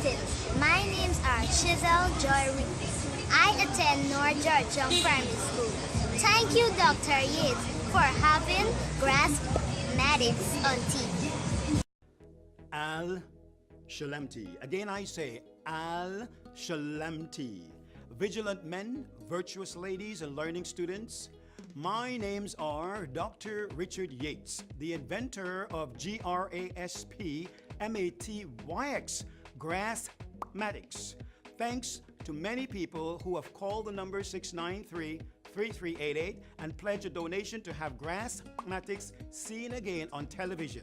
students. My names are Chisel Joy Reese. I attend North George Young Primary School. Thank you, Dr. Yates, for having Graspmatyx on TV. Al Shalemti. Again I say, Al Shalemti. Vigilant men, virtuous ladies, and learning students. My names are Dr. Richard Yates, the inventor of Graspmatyx, Graspmatyx. Thanks to many people who have called the number 693-3388 and pledged a donation to have Graspmatyx seen again on television.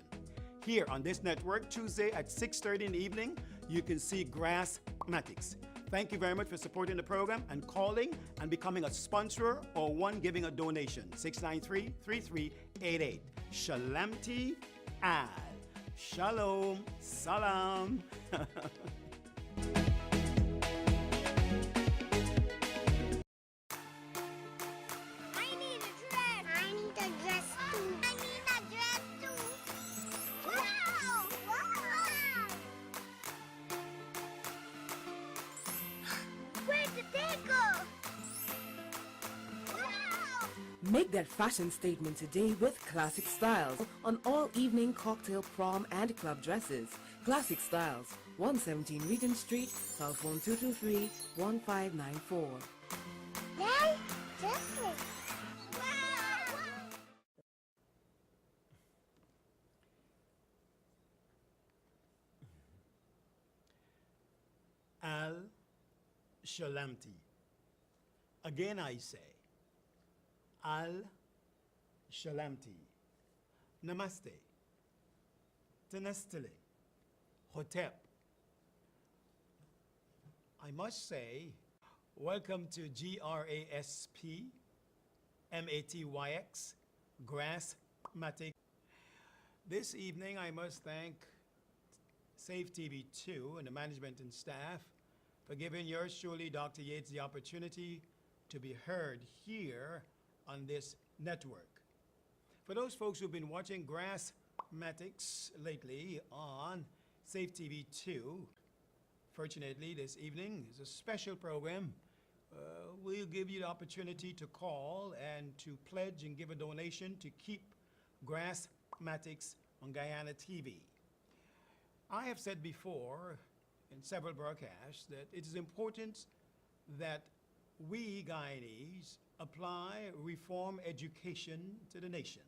Here on this network, Tuesday at 6:30 in the evening, you can see Graspmatyx. Thank you very much for supporting the program and calling and becoming a sponsor or one giving a donation. 693-3388. Shalemti Al. Shalom. Salam. Make that fashion statement today with Classic Styles on all evening cocktail, prom, and club dresses. Classic Styles, 117 Regent Street, telephone 223-1594. Hey, dresses. Al Shalemti. Again I say, Al Shalemti. Namaste. Tanastile. Hotep. I must say, welcome to Graspmatyx, Graspmatyx. This evening I must thank Safe TV 2 and the management and staff for giving yours truly, Dr. Yates, the opportunity to be heard here on this network. For those folks who've been watching Graspmatyx lately on Safe TV 2, fortunately this evening is a special program. We'll give you the opportunity to call and to pledge and give a donation to keep Graspmatyx on Guyana TV. I have said before in several broadcasts that it is important that we Guyanese apply reform education to the nation.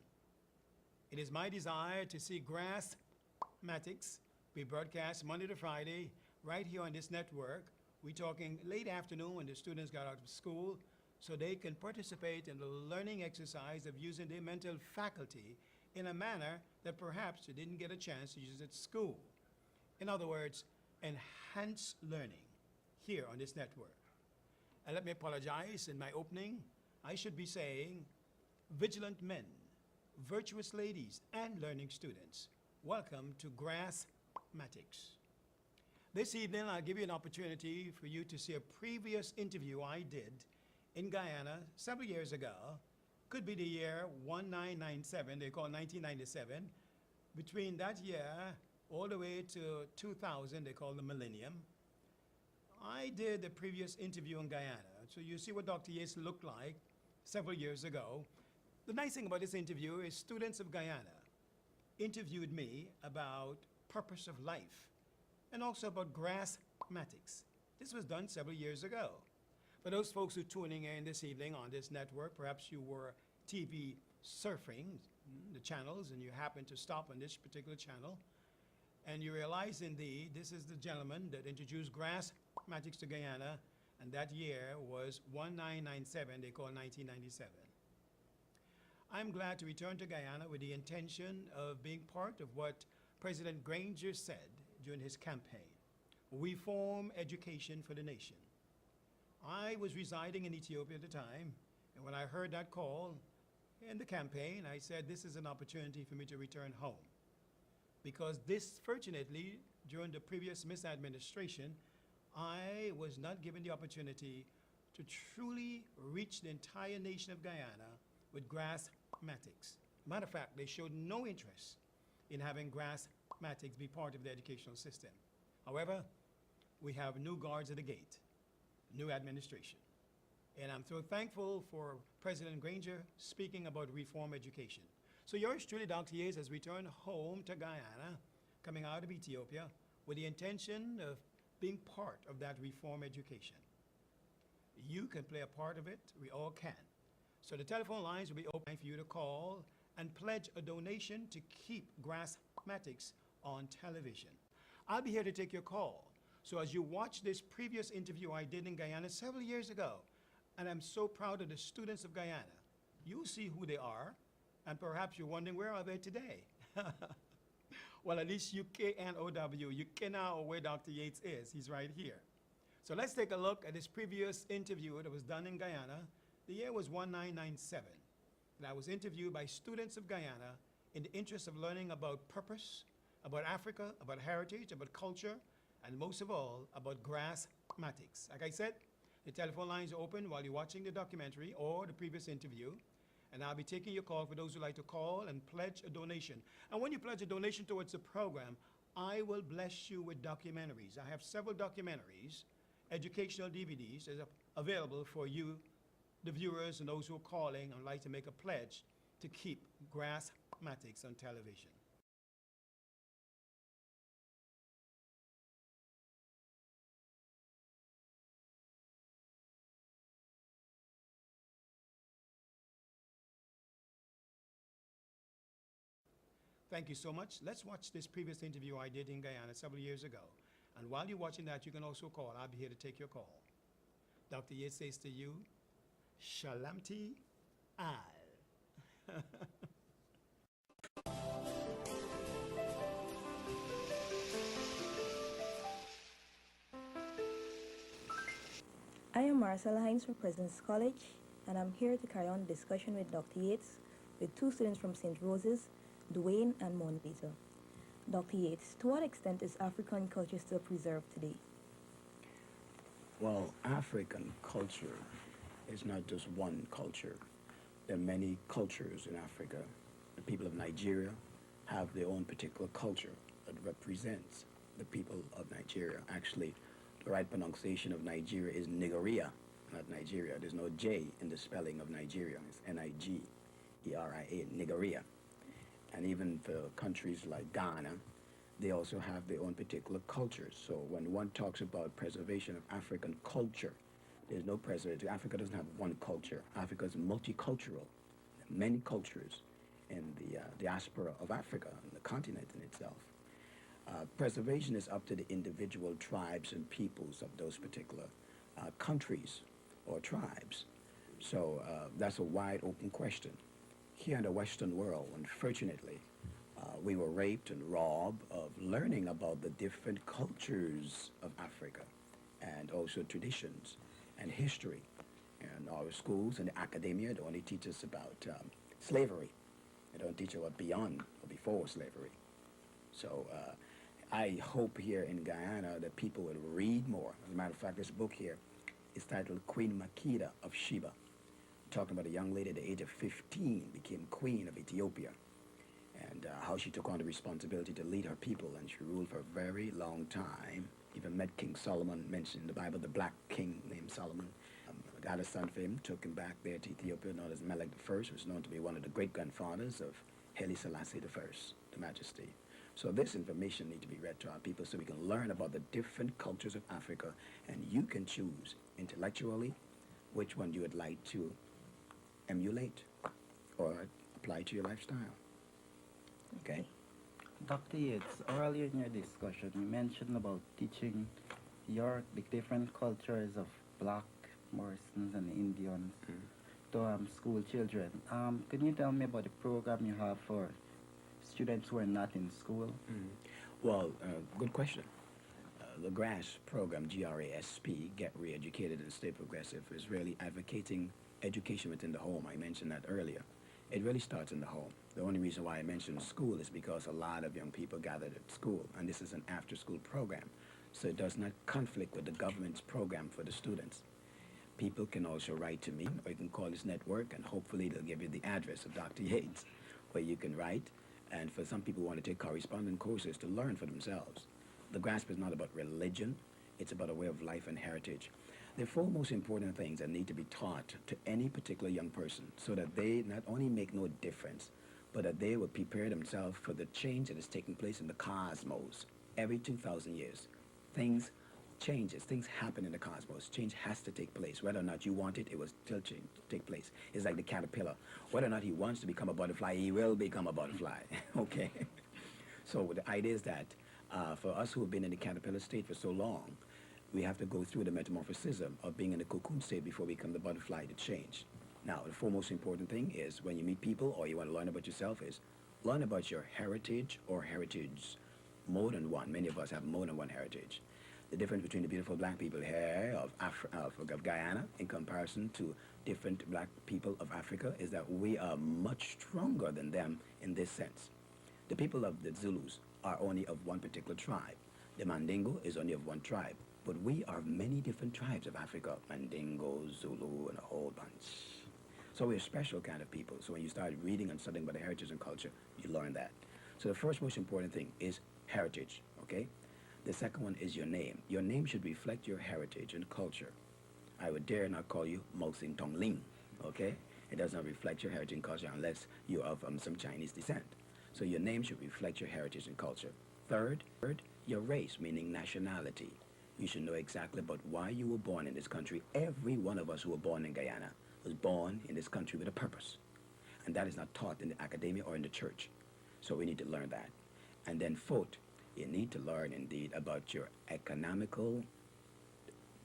It is my desire to see Graspmatyx be broadcast Monday to Friday right here on this network. We're talking late afternoon when the students got out of school so they can participate in the learning exercise of using their mental faculty in a manner that perhaps they didn't get a chance to use at school. In other words, enhance learning here on this network. And let me apologize in my opening. I should be saying vigilant men, virtuous ladies, and learning students. Welcome to Graspmatyx. This evening, I'll give you an opportunity for you to see a previous interview I did in Guyana several years ago. Could be the year 1997, they call 1997. Between that year all the way to 2000, they call the millennium. I did a previous interview in Guyana. So you see what Dr. Yates looked like several years ago. The nice thing about this interview is students of Guyana interviewed me about purpose of life and also about Graspmatyx. This was done several years ago. For those folks who are tuning in this evening on this network, perhaps you were TV surfing the channels and you happened to stop on this particular channel and you realize indeed this is the gentleman that introduced Graspmatyx to Guyana, and that year was 1997, they call 1997. I'm glad to return to Guyana with the intention of being part of what President Granger said during his campaign, reform education for the nation. I was residing in Ethiopia at the time, and when I heard that call in the campaign, I said this is an opportunity for me to return home. Because this, fortunately, during the previous misadministration, I was not given the opportunity to truly reach the entire nation of Guyana with Graspmatyx. Matter of fact, they showed no interest in having Graspmatyx be part of the educational system. However, we have new guards at the gate, new administration. And I'm so thankful for President Granger speaking about reform education. So yours truly, Dr. Yates, has returned home to Guyana, coming out of Ethiopia, with the intention of being part of that reform education. You can play a part of it, we all can. So the telephone lines will be open for you to call and pledge a donation to keep Graspmatyx on television. I'll be here to take your call. So as you watch this previous interview I did in Guyana several years ago, and I'm so proud of the students of Guyana, you'll see who they are, and perhaps you're wondering, where are they today? Well, at least you K-N-O-W, you can know where Dr. Yates is. He's right here. So let's take a look at this previous interview that was done in Guyana. The year was 1997. And I was interviewed by students of Guyana in the interest of learning about purpose, about Africa, about heritage, about culture, and most of all, about Graspmatyx. Like I said, the telephone lines are open while you're watching the documentary or the previous interview. And I'll be taking your call for those who like to call and pledge a donation. And when you pledge a donation towards the program, I will bless you with documentaries. I have several documentaries, educational DVDs, that are available for you, the viewers, and those who are calling and would like to make a pledge to keep Graspmatyx on television. Thank you so much. Let's watch this previous interview I did in Guyana several years ago. And while you're watching that, you can also call. I'll be here to take your call. Dr. Yates says to you, Shalamti Al. I am Marcella Hines from President's College, and I'm here to carry on a discussion with Dr. Yates with two students from St. Rose's, Duane and Monvita. Dr. Yates, to what extent is African culture still preserved today? Well, African culture is not just one culture. There are many cultures in Africa. The people of Nigeria have their own particular culture that represents the people of Nigeria. Actually, the right pronunciation of Nigeria is Nigeria, not Nigeria. There's no J in the spelling of Nigeria. It's Nigeria, Nigeria. And even for countries like Ghana, they also have their own particular cultures. So when one talks about preservation of African culture, there's no preservation. Africa doesn't have one culture. Africa is multicultural. Many cultures in the diaspora of Africa, and the continent in itself. Preservation is up to the individual tribes and peoples of those particular countries or tribes. So that's a wide open question. Here in the Western world, unfortunately, we were raped and robbed of learning about the different cultures of Africa and also traditions and history. And our schools and the academia, they only teach us about slavery. They don't teach us about beyond or before slavery. So I hope here in Guyana that people will read more. As a matter of fact, this book here is titled Queen Makeda of Sheba, talking about a young lady at the age of 15 became queen of Ethiopia, and how she took on the responsibility to lead her people, and she ruled for a very long time. Even met King Solomon, mentioned in the Bible, the black king named Solomon. Got a son for him, took him back there to Ethiopia, known as Melech I, who was known to be one of the great-grandfathers of Haile Selassie I, the Majesty. So this information needs to be read to our people so we can learn about the different cultures of Africa, and you can choose intellectually which one you would like to emulate or apply to your lifestyle. Okay? Dr. Yates, earlier in your discussion, you mentioned about teaching the different cultures of Black, Morrisons, and Indians to school children. Can you tell me about the program you have for students who are not in school? Well, good question. The GRASP program, G-R-A-S-P, Get Re-Educated and Stay Progressive, is really advocating education within the home. I mentioned that earlier. It really starts in the home. The only reason why I mentioned school is because a lot of young people gathered at school, and this is an after-school program, so it does not conflict with the government's program for the students. People can also write to me, or you can call this network, and hopefully they'll give you the address of Dr. Yates, where you can write. And for some people who want to take correspondence courses to learn for themselves. The GRASP is not about religion. It's about a way of life and heritage. The four most important things that need to be taught to any particular young person so that they not only make no difference, but that they will prepare themselves for the change that is taking place in the cosmos. Every 2,000 years, things changes, things happen in the cosmos. Change has to take place. Whether or not you want it, it will still take place. It's like the caterpillar. Whether or not he wants to become a butterfly, he will become a butterfly. Okay? So the idea is that for us who have been in the caterpillar state for so long, we have to go through the metamorphosis of being in the cocoon state before we become the butterfly to change. Now, the foremost important thing is when you meet people or you want to learn about yourself is learn about your heritage or heritage. More than one. Many of us have more than one heritage. The difference between the beautiful black people here of Guyana in comparison to different black people of Africa is that we are much stronger than them in this sense. The people of the Zulus are only of one particular tribe. The Mandingo is only of one tribe. But we are many different tribes of Africa. Mandingo, Zulu, and a whole bunch. So we're a special kind of people. So when you start reading and studying about the heritage and culture, you learn that. So the first most important thing is heritage, okay? The second one is your name. Your name should reflect your heritage and culture. I would dare not call you Mo Sing Tong Ling, okay? It does not reflect your heritage and culture unless you are from some Chinese descent. So your name should reflect your heritage and culture. Third, your race, meaning nationality. You should know exactly about why you were born in this country. Every one of us who were born in Guyana was born in this country with a purpose. And that is not taught in the academia or in the church. So we need to learn that. And then fourth, you need to learn indeed about your economical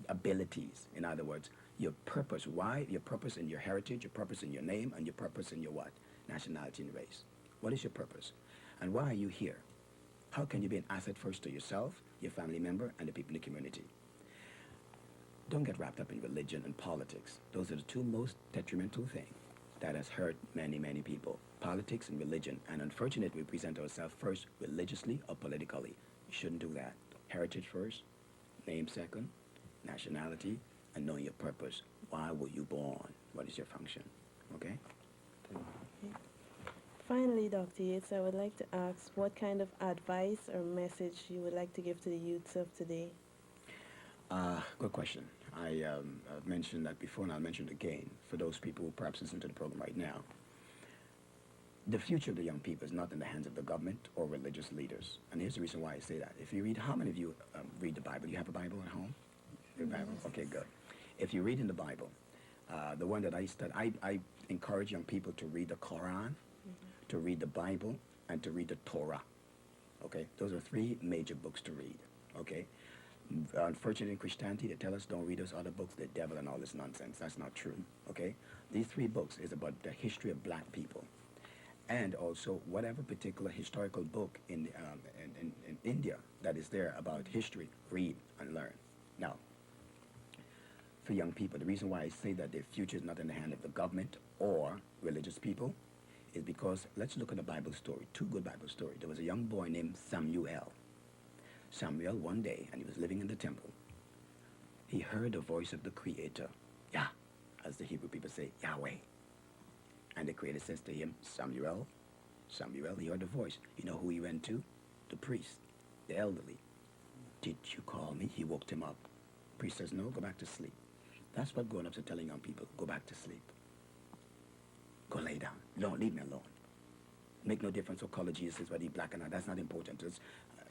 abilities. In other words, your purpose. Why? Your purpose in your heritage, your purpose in your name, and your purpose in your what? Nationality and race. What is your purpose? And why are you here? How can you be an asset first to yourself, your family member, and the people in the community? Don't get wrapped up in religion and politics. Those are the two most detrimental things that has hurt many, many people. Politics and religion. And unfortunately, we present ourselves first religiously or politically. You shouldn't do that. Heritage first, name second, nationality, and knowing your purpose. Why were you born? What is your function? Okay? Finally, Dr. Yates, I would like to ask what kind of advice or message you would like to give to the youths of today? Good question. I've mentioned that before, and I'll mention it again for those people who perhaps listen to the program right now. The future of the young people is not in the hands of the government or religious leaders. And here's the reason why I say that. If you read, how many of you read the Bible? You have a Bible at home? Your Bible? Okay, good. If you read in the Bible, the one that I study, I encourage young people to read the Quran, to read the Bible, and to read the Torah. Okay? Those are three major books to read. Okay? Unfortunately, in Christianity, they tell us don't read those other books, the devil and all this nonsense. That's not true. Okay? These three books is about the history of black people. And also whatever particular historical book in India that is there about history, read and learn. Now, for young people, the reason why I say that their future is not in the hand of the government or religious people is because let's look at the Bible story, two good Bible stories. There was a young boy named Samuel. Samuel, one day, and he was living in the temple, he heard the voice of the Creator, Yah, as the Hebrew people say, Yahweh. And the Creator says to him, Samuel, Samuel, he heard the voice. You know who he went to? The priest, the elderly. Did you call me? He woke him up. The priest says, no, go back to sleep. That's what grown-ups are telling young people. Go back to sleep. Go lay down. No, leave me alone. Make no difference what color Jesus is, whether he's black or not. That's not important.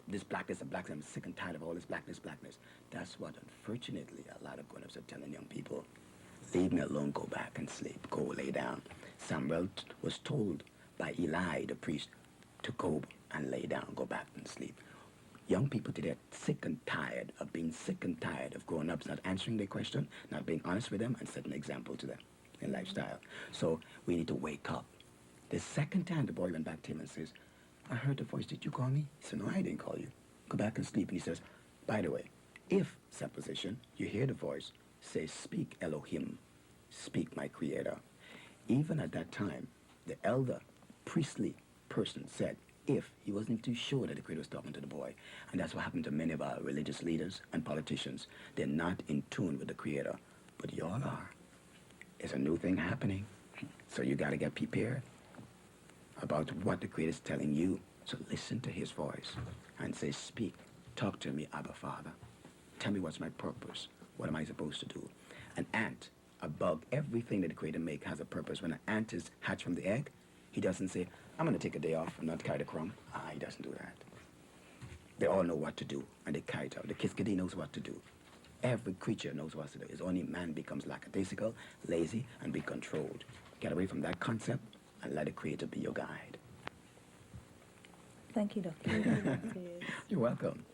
This blackness and blackness, I'm sick and tired of all this blackness. That's what, unfortunately, a lot of grown-ups are telling young people. Leave me alone, go back and sleep, go lay down. Samuel was told by Eli, the priest, to go and lay down, go back and sleep. Young people today are sick and tired of being sick and tired of grown ups not answering their question, not being honest with them, and setting an example to them in lifestyle. So we need to wake up. The second time the boy went back to him and says, I heard the voice, did you call me? He said, no, I didn't call you. Go back and sleep. And he says, by the way, if, supposition, you hear the voice, say, speak Elohim, speak my Creator. Even at that time, the elder priestly person said, if he wasn't too sure that the Creator was talking to the boy. And that's what happened to many of our religious leaders and politicians. They're not in tune with the Creator, but y'all are. It's a new thing happening. So you got to get prepared about what the Creator is telling you. So listen to his voice and say, speak, talk to me, Abba Father. Tell me what's my purpose. What am I supposed to do? An ant, a bug, everything that the Creator make has a purpose. When an ant is hatched from the egg, he doesn't say, I'm going to take a day off and not carry the crumb. He doesn't do that. They all know what to do, and they carry it out. The kiskadee knows what to do. Every creature knows what to do. It's only man becomes lackadaisical, lazy, and be controlled. Get away from that concept and let the Creator be your guide. Thank you, Doctor. Thank you, Dr. Yates. You're welcome.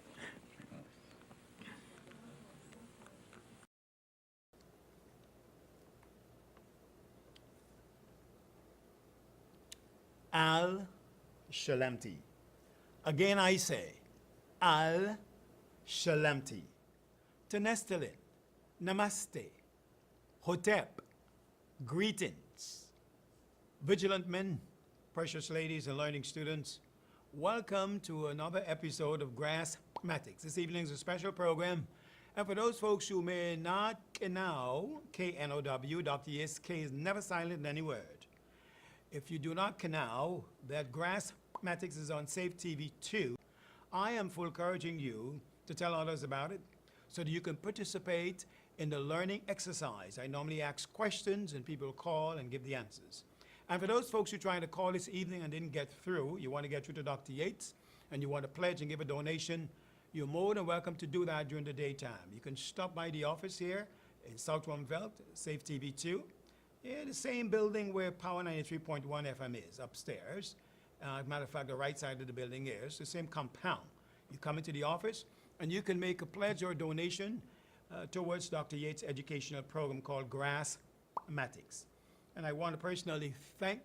Al Shalamti. Again I say, Al Shalamti. Tenestelin, Namaste, Hotep, greetings. Vigilant men, precious ladies and learning students, welcome to another episode of Graspmatyx. This evening is a special program, and for those folks who may not know, K-N-O-W, Dr. Yates, K is never silent in any word. If you do not know that Graspmatyx is on Safe TV 2, I am full encouraging you to tell others about it so that you can participate in the learning exercise. I normally ask questions and people call and give the answers. And for those folks who are trying to call this evening and didn't get through, you want to get through to Dr. Yates and you want to pledge and give a donation, you're more than welcome to do that during the daytime. You can stop by the office here in South Rumveld, Safe TV 2. Yeah, the same building where Power 93.1 FM is, upstairs. As a matter of fact, the right side of the building is the same compound. You come into the office, and you can make a pledge or a donation towards Dr. Yates' educational program called Graspmatyx. And I want to personally thank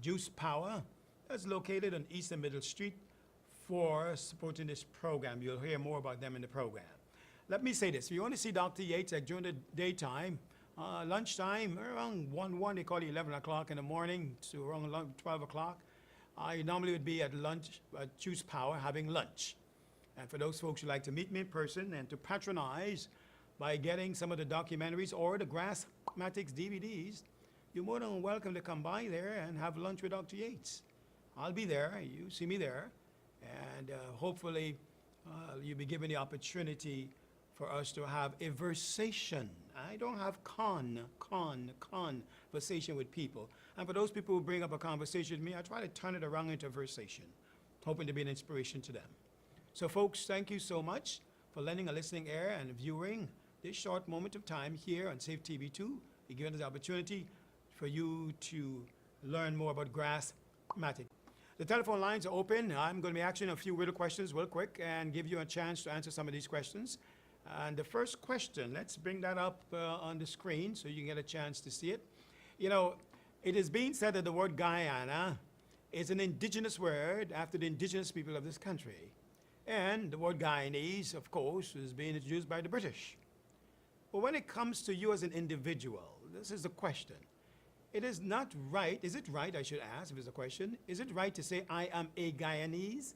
Juice Power, that's located on East and Middle Street, for supporting this program. You'll hear more about them in the program. Let me say this. If you want to see Dr. Yates during the daytime, lunchtime, around 1, they call it 11 o'clock in the morning to around 12 o'clock. I normally would be at lunch at Juice Power having lunch. And for those folks who like to meet me in person and to patronize by getting some of the documentaries or the Graspmatyx DVDs, you're more than welcome to come by there and have lunch with Dr. Yates. I'll be there. You see me there. And hopefully you'll be given the opportunity for us to have a versation. I don't have conversation with people. And for those people who bring up a conversation with me, I try to turn it around into a versation, hoping to be an inspiration to them. So folks, thank you so much for lending a listening ear and viewing this short moment of time here on Safe TV 2. You're giving us the opportunity for you to learn more about Graspmatyx. The telephone lines are open. I'm going to be asking a few little questions real quick and give you a chance to answer some of these questions. And the first question, let's bring that up on the screen so you can get a chance to see it. You know, it is being said that the word Guyana is an indigenous word after the indigenous people of this country. And the word Guyanese, of course, is being introduced by the British. But when it comes to you as an individual, this is the question. It is not right, is it right, I should ask if it's a question, is it right to say I am a Guyanese?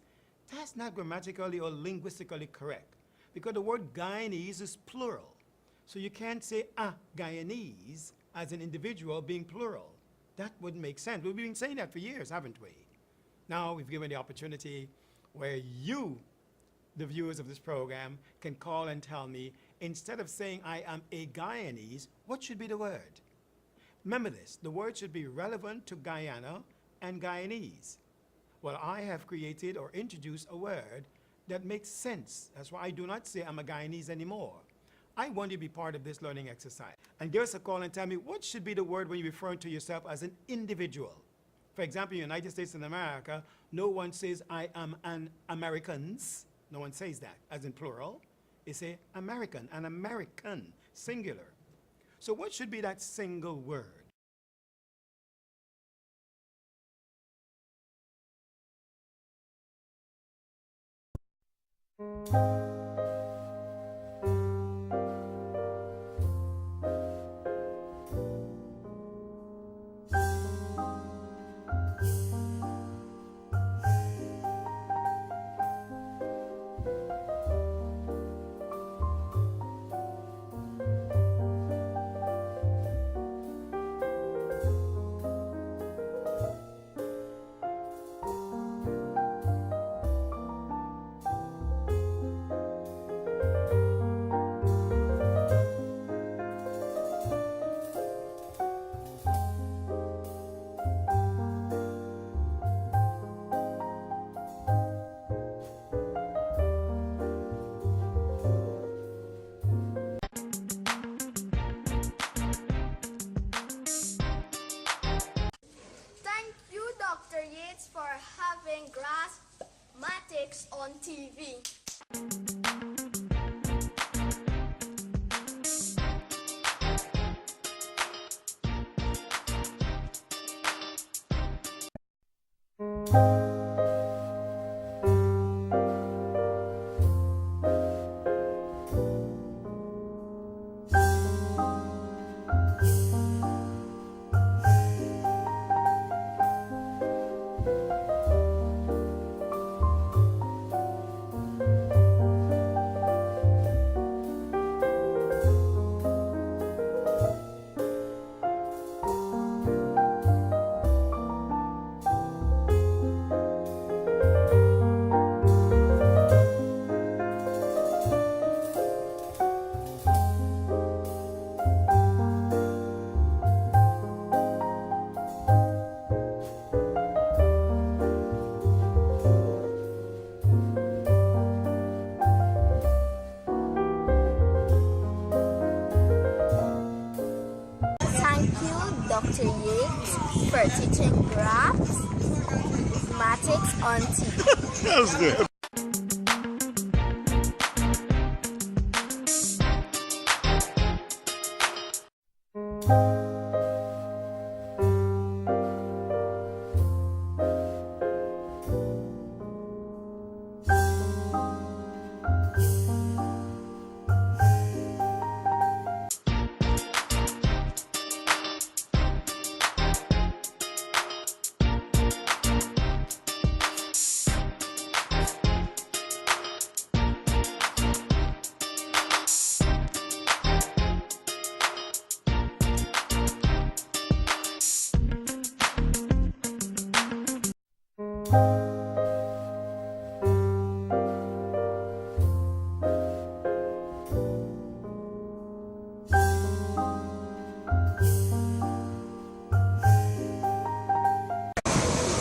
That's not grammatically or linguistically correct, because the word Guyanese is plural. So you can't say a Guyanese as an individual being plural. That wouldn't make sense. We've been saying that for years, haven't we? Now we've given the opportunity where you, the viewers of this program, can call and tell me, instead of saying I am a Guyanese, what should be the word? Remember this, the word should be relevant to Guyana and Guyanese. Well, I have created or introduced a word that makes sense. That's why I do not say I'm a Guyanese anymore. I want you to be part of this learning exercise. And give us a call and tell me what should be the word when you're referring to yourself as an individual. For example, in the United States and America, no one says I am an Americans. No one says that, as in plural. They say American, an American, singular. So what should be that single word? Thank you, Dr. Yates, for teaching Graspmatyx on TV. That was good.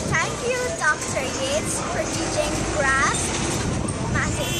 Thank you, Dr. Yates, for teaching Graspmatyx.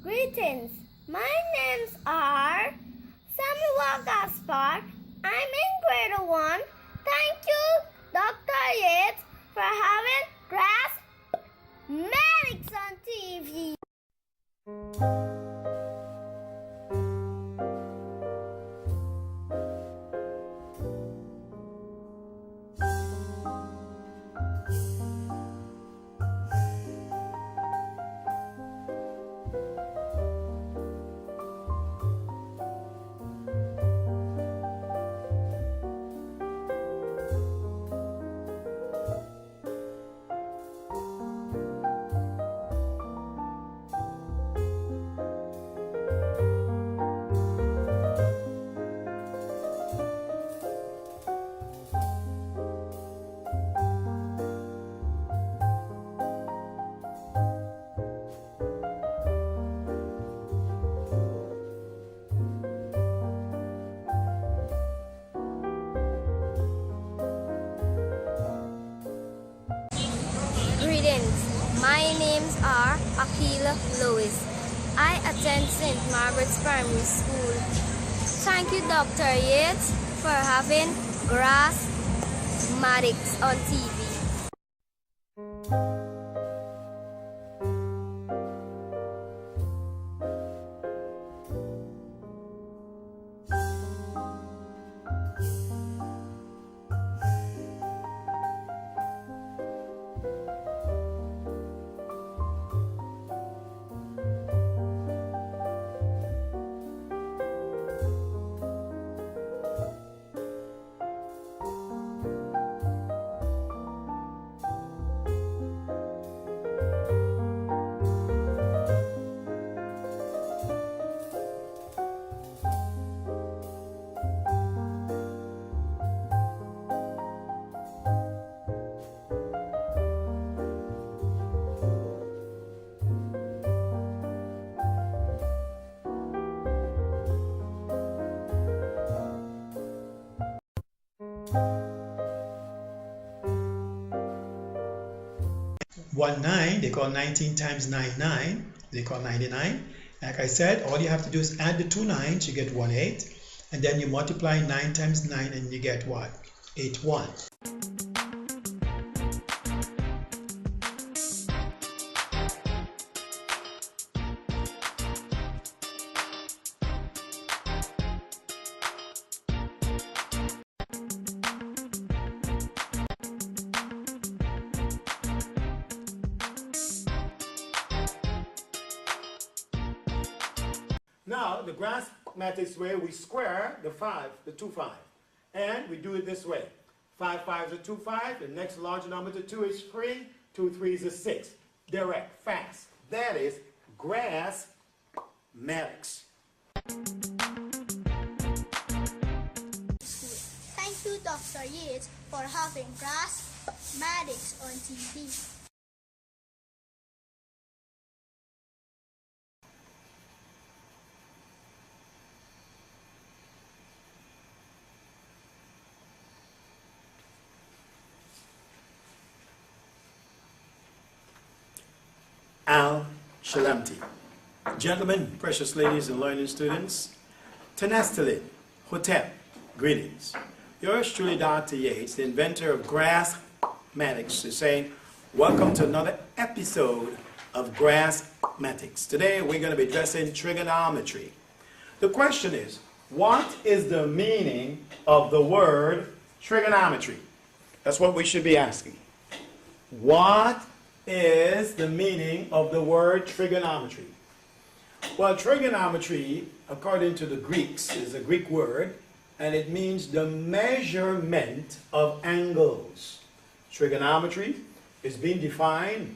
Greetings. My names are Samuel Gaspar. I'm in grade 1. Thank you, Dr. Yates, for having Graspmatyx on TV. Greetings. My names are Akila Lois. I attend St. Margaret's Primary School. Thank you, Dr. Yates, for having Graspmatyx on TV. They call 19 times 9, they call 99. Like I said, all you have to do is add the two nines, you get 18, and then you multiply 9 times 9 and you get what? 81. Now, the Graspmatyx way, we square the 2 5. And we do it this way. 5 5s are 2 5. The next large number to 2 is 3. 2 3s is 6. Direct, fast. That is Graspmatyx. Thank you, Dr. Yates, for having Graspmatyx on TV. Al Shalamti. Gentlemen, precious ladies and learning students, Tenestali, Hotep, greetings. Yours truly, Dr. Yates, the inventor of Graspmatyx, is saying, welcome to another episode of Graspmatyx. Today we're going to be addressing trigonometry. The question is, what is the meaning of the word trigonometry? That's what we should be asking. What is the meaning of the word trigonometry? Well, trigonometry, according to the Greeks, is a Greek word, and it means the measurement of angles. Trigonometry is being defined,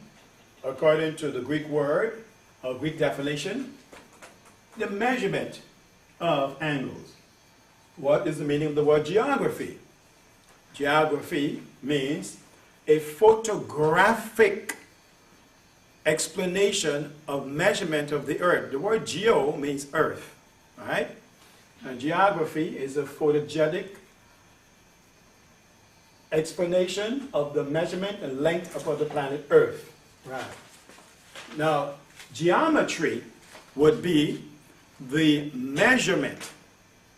according to the Greek word, or Greek definition, the measurement of angles. What is the meaning of the word geography? Geography means a photographic explanation of measurement of the earth. The word geo means earth, right? And geography is a photogenic explanation of the measurement and length of the planet Earth. Right. Now, geometry would be the measurement,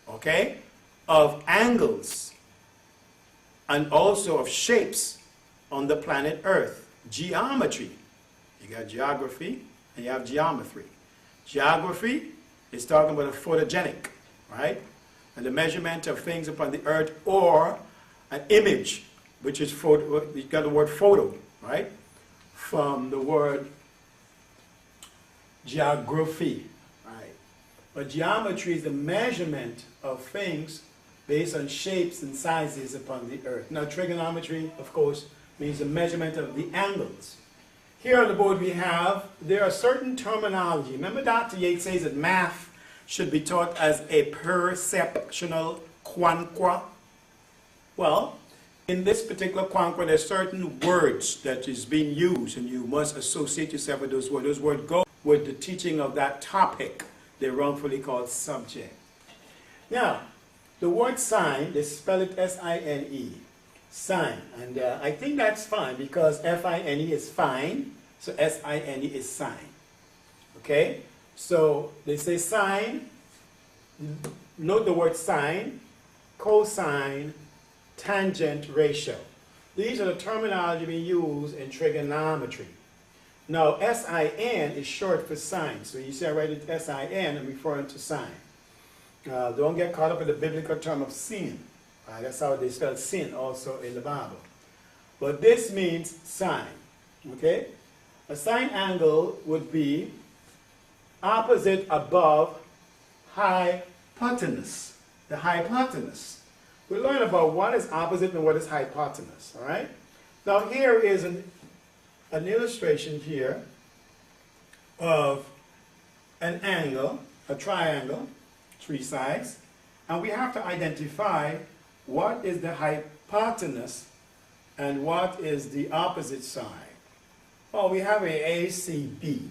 okay, of angles and also of shapes on the planet Earth. Geometry. You got geography and you have geometry. Geography is talking about a photogenic, right? And the measurement of things upon the earth, or an image, which is photo. You got the word photo, right? From the word geography, right? But geometry is the measurement of things based on shapes and sizes upon the earth. Now, trigonometry, of course, means the measurement of the angles. Here on the board there are certain terminology. Remember Dr. Yates says that math should be taught as a perceptional quanqua? Well, in this particular quanqua, there are certain words that is being used, and you must associate yourself with those words. Those words go with the teaching of that topic they wrongfully called subject. Now, the word sign, they spell it S-I-N-E. Sign, and I think that's fine because F-I-N-E is fine, so S-I-N-E is sign. Okay, so they say sine. Note the word sine, cosine, tangent, ratio. These are the terminology we use in trigonometry. Now, S-I-N is short for sine, so you see I write it S-I-N, I'm referring to sine. Don't get caught up in the biblical term of sin. That's how they spell sin also in the Bible. But this means sine. Okay? A sine angle would be opposite above hypotenuse. The hypotenuse. We learn about what is opposite and what is hypotenuse. All right? Now here is an illustration here of an angle, a triangle, three sides, and we have to identify what is the hypotenuse and what is the opposite side. Well, we have a ACB,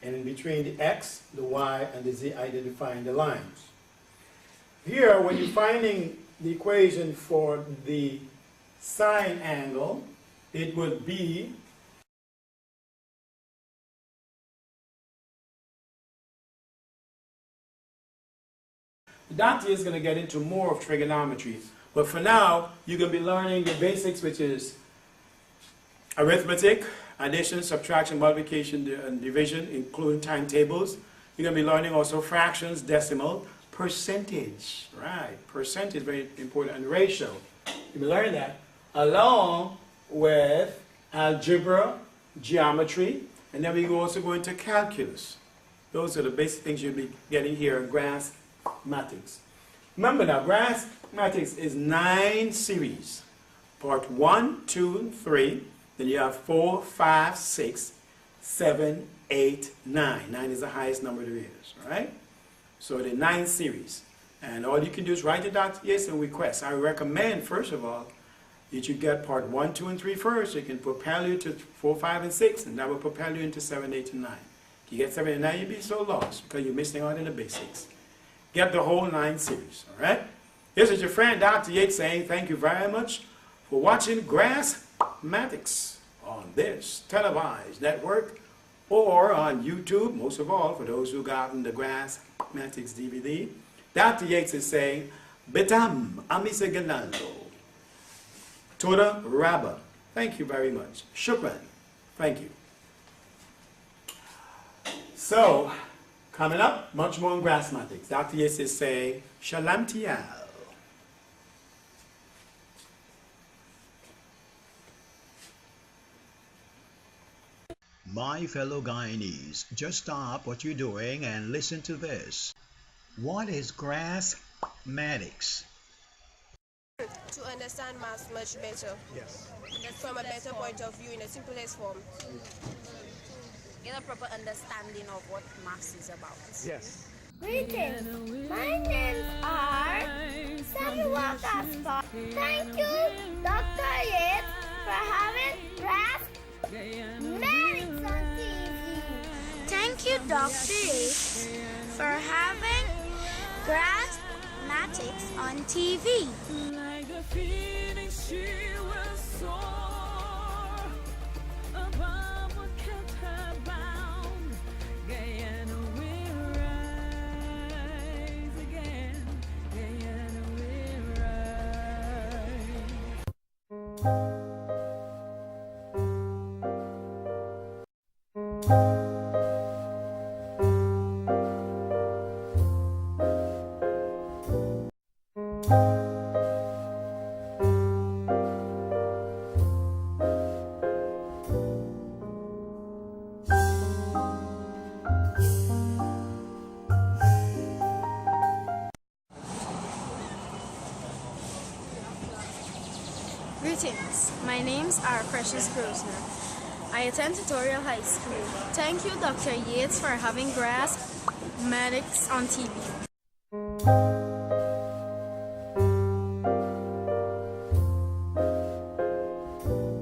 and in between the X, the Y, and the Z identifying the lines. Here, when you're finding the equation for the sine angle, it would be Dr. is going to get into more of trigonometry, but for now, you're going to be learning the basics, which is arithmetic, addition, subtraction, multiplication, and division, including timetables. You're going to be learning also fractions, decimal, percentage, right? Percent is very important, and ratio. You'll be learning that along with algebra, geometry, and then we also go into calculus. Those are the basic things you'll be getting here in Graspmatyx. Remember now, Graspmatyx is 9 series. Part 1, 2, and 3. Then you have 4, 5, 6, 7, 8, 9. 9 is the highest number there is, all right? So the 9 series. And all you can do is write to Dr. Yates and request. I recommend, first of all, that you get part 1, 2, and 3 first. So you can propel you to 4, 5, and 6, and that will propel you into 7, 8, and 9. If you get 7 and 9, you'll be so lost because you're missing out on the basics. Get the whole 9 series, all right? This is your friend Dr. Yates saying thank you very much for watching Graspmatyx on this televised network or on YouTube, most of all, for those who gotten the Graspmatyx DVD. Dr. Yates is saying, Betam Amise Ganando. Toda Rabba. Thank you very much. Shukran. Thank you. So, coming up, much more on Graspmatyx. Dr. Yates is saying, Shalom Tial. My fellow Guyanese, just stop what you're doing and listen to this. What is Graspmatyx? To understand maths much better. Yes. From a better point of view in the simplest form. Get a proper understanding of what maths is about. Yes. Greetings. My names are Samuel Gaspar. Thank you, Dr. Yates, for having Graspmatyx on TV. Thank you, Dr. Yates, for having Graspmatyx on TV. Greetings, my names are Precious Grosner. I attend Tutorial High School. Thank you, Dr. Yates, for having Graspmatyx on TV.